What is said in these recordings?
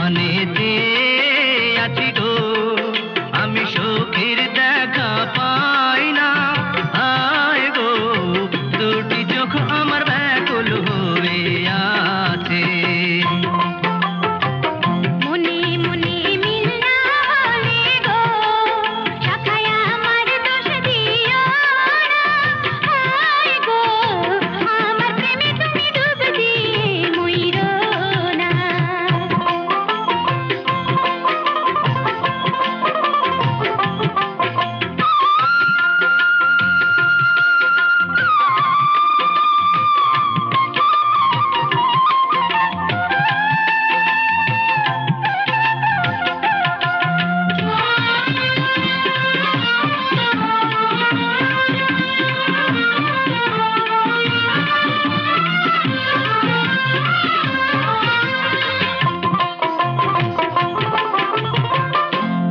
পানে চেয়ে আছি গো, আমি সুখের দেখা পাই না। হায় গো, দুটি চোখ আমার ব্যাকুল হয়ে আছে। মনে মনে মিল না হলে গো, শাখায় আমার দোষ দিও না। হায় গো, আমার প্রেমে তুমি ডুব দিয়ে মইরো না।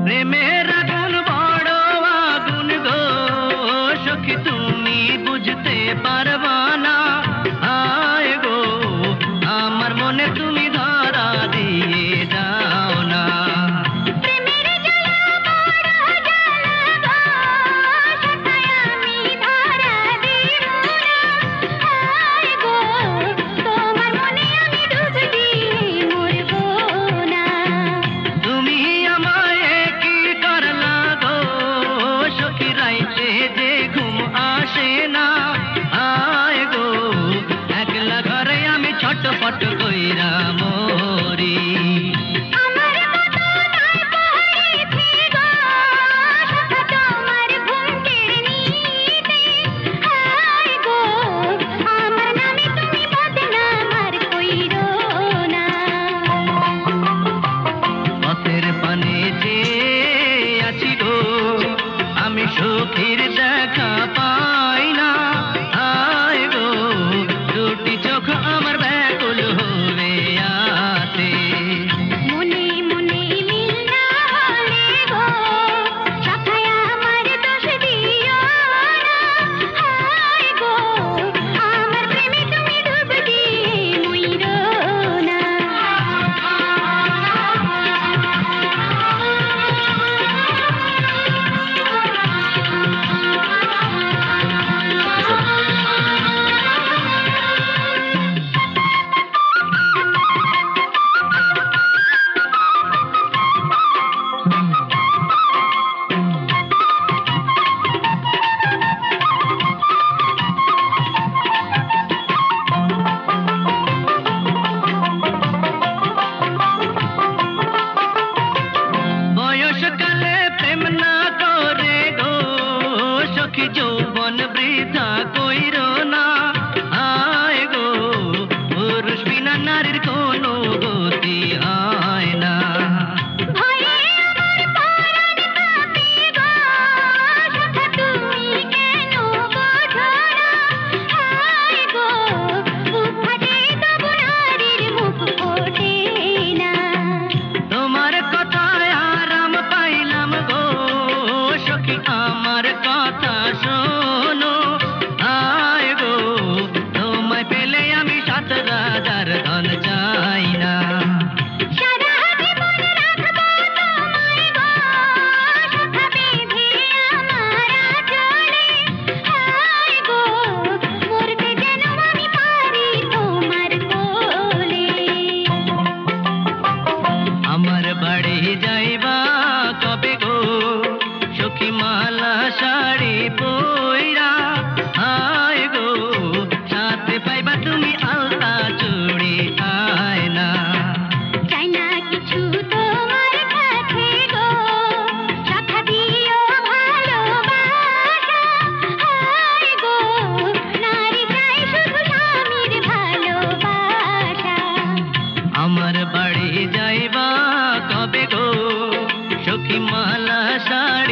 প্রেমের আগুন বড় আগুন গো, সখী তুমি বুঝতে পারবা না। হায় গো, আমার মনে তুমি ধরা দিয়ে যাও না। প্রেমের জ্বালা বড় জ্বালা গো, শাখায় আমি ধরা দিব না। হায় গো, তোমার মনে আমি ডুব দিয়ে মরবো না। তুমি আমায় কি করলা গো, সখী রাইতে যে ঘুম আসে না। হায় গো, একলা ঘরে আমি ছটফট কইরা মরি। আমার মতো নাই পড়েছে গো, শাখা তোমার ঘুম কেড়ে নিতে। হায় গো, আমার নামে তুমি বদনাম আর কইরো না। পথের পানে চেয়ে আছি গো, আমি সুখের দেখা পাই না। হায় গো, দুটি চোখ আমার ব্যাকুল হয়ে আছে। মনে মনে মিল না হলে গো, শাখায় আমার দোষ দিও না। হায় গো, আমার প্রেমে তুমি ডুব দিয়ে মইরো না। বয়সকালে প্রেম না করে গো, সখী যৌবন বৃথা কইরো না। হায় গো, পুরুষ বিনা নারীর কোনো গতি হয় না। ভয়ে আমার পরাণ কাঁপে গো, শাখা তুমি কেন বোঝো না। হায় গো, বুক ফাটে তবু নারীর মুখ ফোটে না। তোমার কথায় আরাম পাইলাম গো, সখী আমার কথা শোনো। হায় গো, তোমায় পেলে আমি 7 রাজার ধন চাই না। সারা জীবন রাখবো তোমায় গো, শাখা বেঁধে আমার আঁচলে। হায় গো, মরতে যেন আমি পারি তোমার কোলে। আমার বাড়ি যাইবা কবে গো, সখী মালা শাড়ি পইরা। হায় গো, সাথে পাইবা তুমি আলতা চুড়ি আয়না। চাই না কিছু তোমার কাছে গো, শাখা দিও ভালোবাসা। হায় গো, নারী চাই শুধু স্বামীর ভালোবাসা। আমার বাড়ি যাইবা কবে গো, সখী মালা শাড়ি